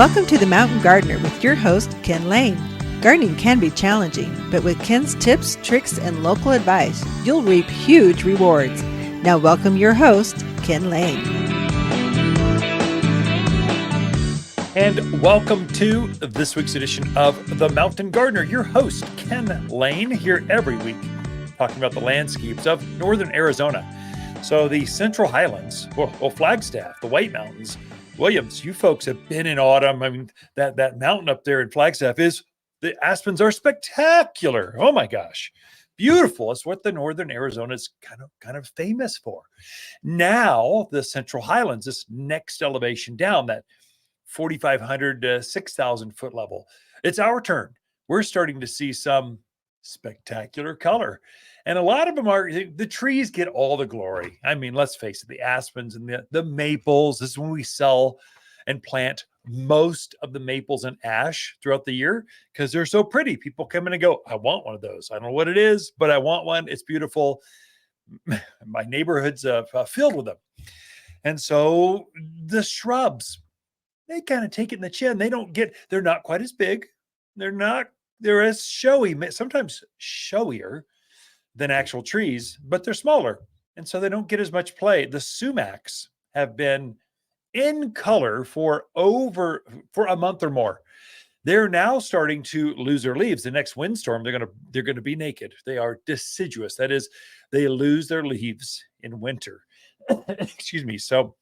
Welcome to The Mountain Gardener with your host, Ken Lane. Gardening can be challenging, but with Ken's tips, tricks, and local advice, you'll reap huge rewards. Now welcome your host, Ken Lane. And welcome to this week's edition of The Mountain Gardener. Your host, Ken Lane, here every week talking about the landscapes of northern Arizona. So the Central Highlands, well, Flagstaff, the White Mountains, Williams, you folks have been in autumn. I mean, that mountain up there in Flagstaff the Aspens are spectacular. Oh my gosh. Beautiful. It's what the northern Arizona is kind of famous for. Now, the Central Highlands, this next elevation down, that 4,500 to 6,000 foot level, it's our turn. We're starting to see some spectacular color. And a lot of them are, the trees get all the glory. I mean, let's face it, the aspens and the maples, this is when we sell and plant most of the maples and ash throughout the year because they're so pretty. People come in and go, I want one of those. I don't know what it is, but I want one. It's beautiful. My neighborhood's filled with them. And so the shrubs, they kind of take it in the chin. They're not quite as big. They're as showy, sometimes showier than actual trees, but they're smaller. And so they don't get as much play. The Sumacs have been in color for a month or more. They're now starting to lose their leaves. The next windstorm, they're going to be naked. They are deciduous. That is, they lose their leaves in winter. Excuse me. So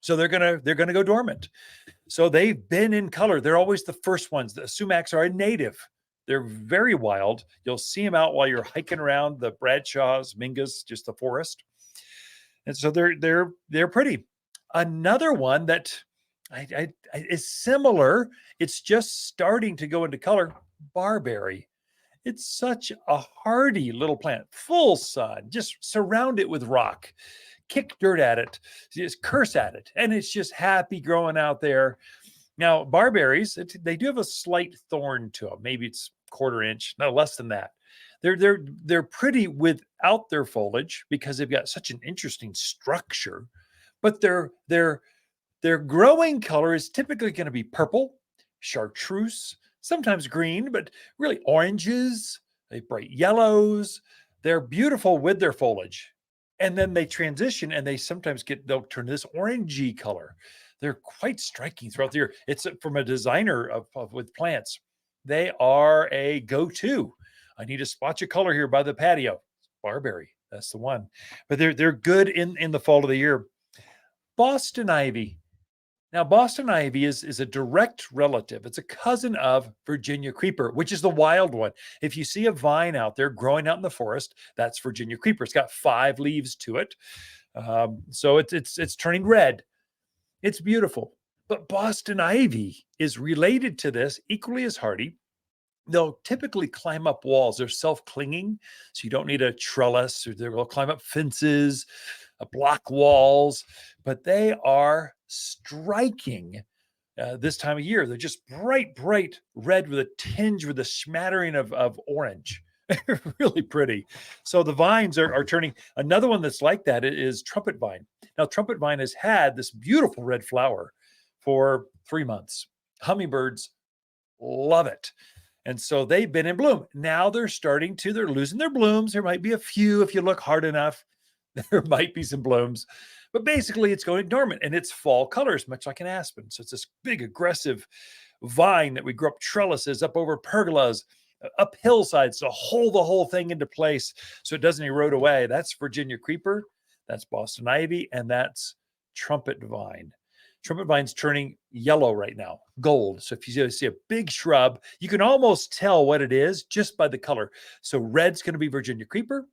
they're going to go dormant. So they've been in color. They're always the first ones. The Sumacs are a native. They're very wild. You'll see them out while you're hiking around the Bradshaws, Mingas, just the forest. And so they're pretty. Another one that is similar, it's just starting to go into color, barberry. It's such a hardy little plant, full sun, just surround it with rock, kick dirt at it, just curse at it. And it's just happy growing out there. Now, barberries, they do have a slight thorn to them. Maybe it's quarter inch, no less than that. They're pretty without their foliage because they've got such an interesting structure. But their growing color is typically going to be purple, chartreuse, sometimes green, but really oranges, bright yellows. They're beautiful with their foliage. And then they transition and they'll turn this orangey color. They're quite striking throughout the year. It's from a designer with plants. They are a go-to. I need a spotch of color here by the patio. Barberry, that's the one. But they're good in the fall of the year. Boston ivy. Now, Boston ivy is a direct relative. It's a cousin of Virginia creeper, which is the wild one. If you see a vine out there growing out in the forest, that's Virginia creeper. It's got 5 leaves to it. So it's turning red. It's beautiful. But Boston ivy is related to this, equally as hardy. They'll typically climb up walls. They're self-clinging, so you don't need a trellis. Or they'll climb up fences, block walls, but they are striking this time of year. They're just bright red with a tinge, with a smattering of orange. Really pretty. So the vines are turning. Another one that's like that is trumpet vine. Now, trumpet vine has had this beautiful red flower for 3 months. Hummingbirds love it. And so they've been in bloom. Now they're losing their blooms. There might be a few, if you look hard enough, there might be some blooms, but basically it's going dormant and it's fall colors, much like an aspen. So it's this big, aggressive vine that we grew up trellises up over pergolas, up hillsides to hold the whole thing into place so it doesn't erode away. That's Virginia creeper, that's Boston ivy, and that's trumpet vine. Trumpet vine's turning yellow right now, gold. So if you see a big shrub, you can almost tell what it is just by the color. So red's going to be Virginia creeper,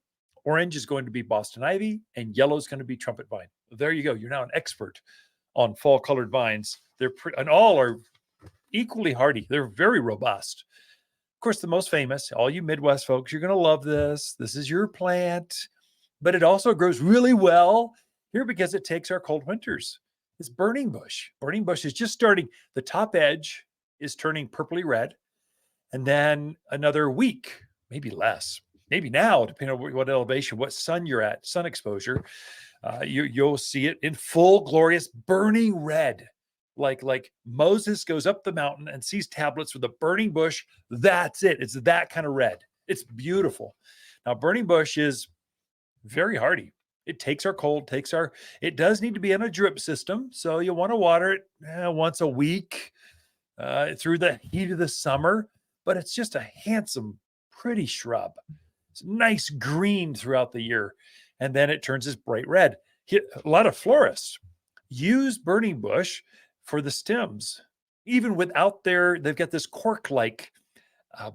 orange is going to be Boston ivy, and yellow is going to be trumpet vine. There you go. You're now an expert on fall colored vines. And all are equally hardy. They're very robust. Of course, the most famous, all you Midwest folks, you're going to love this. This is your plant, but it also grows really well here because it takes our cold winters. It's burning bush. Burning bush is just starting. The top edge is turning purpley red. And then another week, maybe less, maybe now, depending on what elevation, what sun you're at, sun exposure, you'll see it in full glorious burning red. like Moses goes up the mountain and sees tablets with a burning bush. That's it. It's that kind of red. It's beautiful. Now, burning bush is very hardy. It takes our cold, it does need to be in a drip system. So you want to water it once a week through the heat of the summer, but it's just a handsome, pretty shrub. It's nice green throughout the year. And then it turns this bright red. A lot of florists use burning bush for the stems, even without they've got this cork-like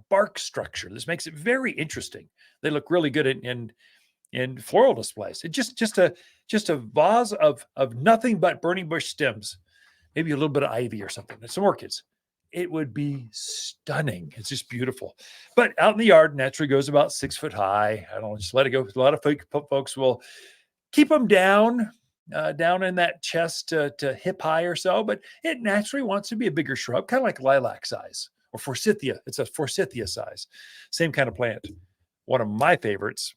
bark structure. This makes it very interesting. They look really good in floral displays. It just a vase of nothing but burning bush stems, maybe a little bit of ivy or something, and some orchids. It would be stunning. It's just beautiful. But out in the yard, naturally goes about 6 foot high. I don't know, just let it go. A lot of folks will keep them down in that chest to hip high or so, but it naturally wants to be a bigger shrub, kind of like lilac size or forsythia. It's a forsythia size, same kind of plant. One of my favorites,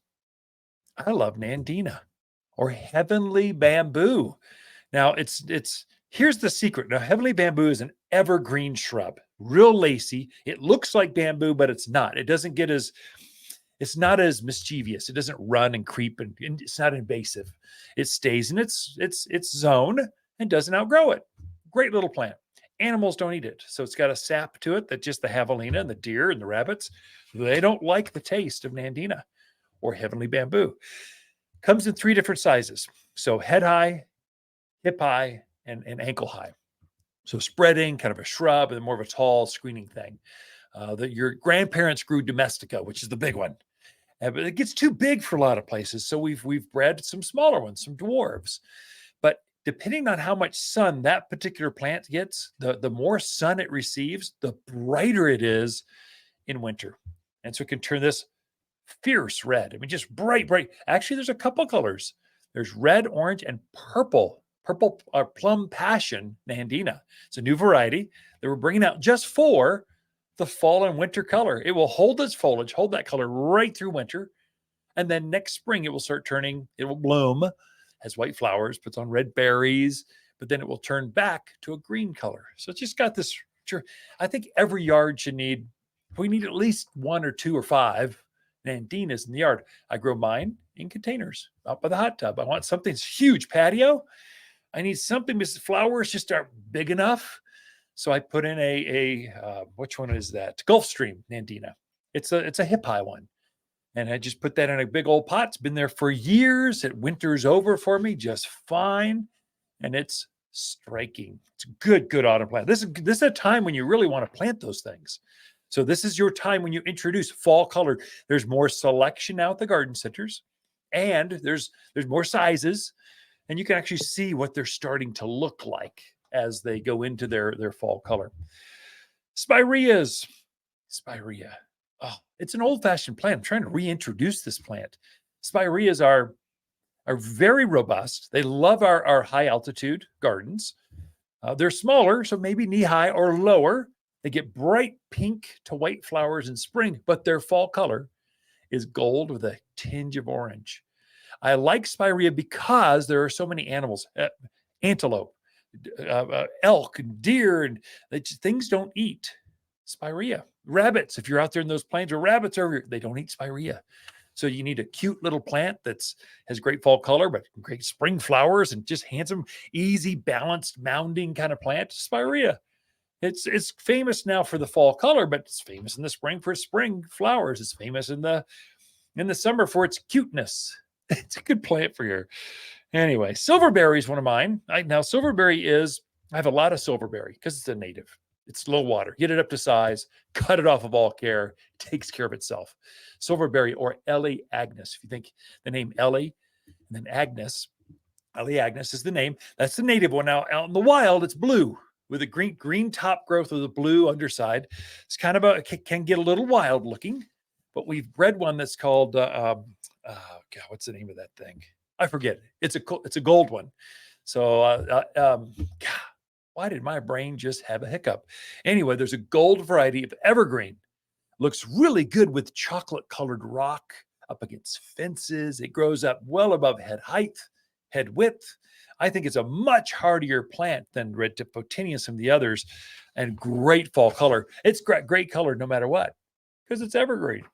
I love Nandina or heavenly bamboo. Now here's the secret. Now, heavenly bamboo is an evergreen shrub, real lacy. It looks like bamboo, but it's not. It's not as mischievous. It doesn't run and creep, and it's not invasive. It stays in its zone and doesn't outgrow it. Great little plant. Animals don't eat it. So it's got a sap to it that just the javelina and the deer and the rabbits, they don't like the taste of Nandina or heavenly bamboo. Comes in 3 different sizes. So head high, hip high, and ankle high. So spreading, kind of a shrub, and more of a tall screening thing. Your grandparents grew domestica, which is the big one. But it gets too big for a lot of places. So we've bred some smaller ones, some dwarves. But depending on how much sun that particular plant gets, the more sun it receives, the brighter it is in winter. And so it can turn this fierce red. I mean, just bright. Actually, there's a couple colors. There's red, orange, and purple plum passion Nandina. It's a new variety that we're bringing out just for the fall and winter color. It will hold its foliage, hold that color right through winter. And then next spring, it will bloom, has white flowers, puts on red berries, but then it will turn back to a green color. So it's just got this, I think every yard we need at least 1 or 2 or 5 Nandinas in the yard. I grow mine in containers out by the hot tub. I want something's huge patio. I need something with flowers just aren't big enough. So I put in which one is that? Gulfstream Nandina. It's a hip high one. And I just put that in a big old pot. It's been there for years. It winters over for me just fine. And it's striking. It's a good autumn plant. This is a time when you really want to plant those things. So this is your time when you introduce fall color. There's more selection now at the garden centers, and there's more sizes, and you can actually see what they're starting to look like as they go into their fall color. Spirea. Oh, it's an old-fashioned plant. I'm trying to reintroduce this plant. Spireas are very robust. They love our high-altitude gardens. They're smaller, so maybe knee-high or lower. They get bright pink to white flowers in spring, but their fall color is gold with a tinge of orange. I like Spirea because there are so many animals, antelope, elk, and deer, and things don't eat Spirea. Rabbits, if you're out there in those plains where rabbits are, they don't eat Spirea. So you need a cute little plant has great fall color, but great spring flowers and just handsome, easy, balanced, mounding kind of plant. Spirea. It's famous now for the fall color, but it's famous in the spring for spring flowers. It's famous in the summer for its cuteness. It's a good plant for your. Anyway, silverberry is one of mine. Silverberry I have a lot of silverberry because it's a native. It's low water. Get it up to size, cut it off of all care. It takes care of itself. Silverberry or Ellie Agnes. If you think the name Ellie and then Agnes, Ellie Agnes is the name. That's the native one. Now out in the wild, it's blue with a green top growth with a blue underside. It's kind of can get a little wild looking, but we've bred one that's called, what's the name of that thing? I forget. It's a gold one. So, why did my brain just have a hiccup? Anyway, there's a gold variety of evergreen. Looks really good with chocolate colored rock up against fences. It grows up well above head height, head width. I think it's a much hardier plant than red tip photinia, some of the others, and great fall color. It's great color no matter what, because it's evergreen.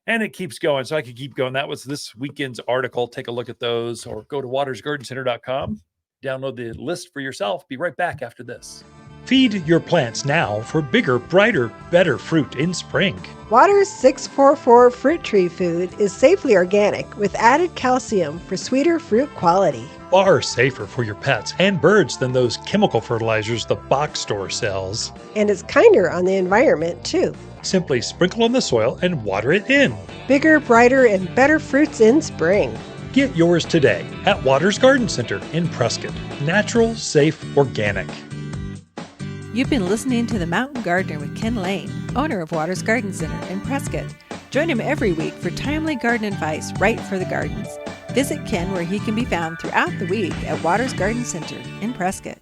And it keeps going. So I could keep going. That was this weekend's article. Take a look at those or go to wattersgardencenter.com. Download the list for yourself. Be right back after this. Feed your plants now for bigger, brighter, better fruit in spring. Waters 644 fruit tree food is safely organic with added calcium for sweeter fruit quality. Far safer for your pets and birds than those chemical fertilizers the box store sells. And it's kinder on the environment, too. Simply sprinkle on the soil and water it in. Bigger, brighter, and better fruits in spring. Get yours today at Watters Garden Center in Prescott. Natural, safe, organic. You've been listening to The Mountain Gardener with Ken Lane, owner of Watters Garden Center in Prescott. Join him every week for timely garden advice right for the gardens. Visit Ken where he can be found throughout the week at Watters Garden Center in Prescott.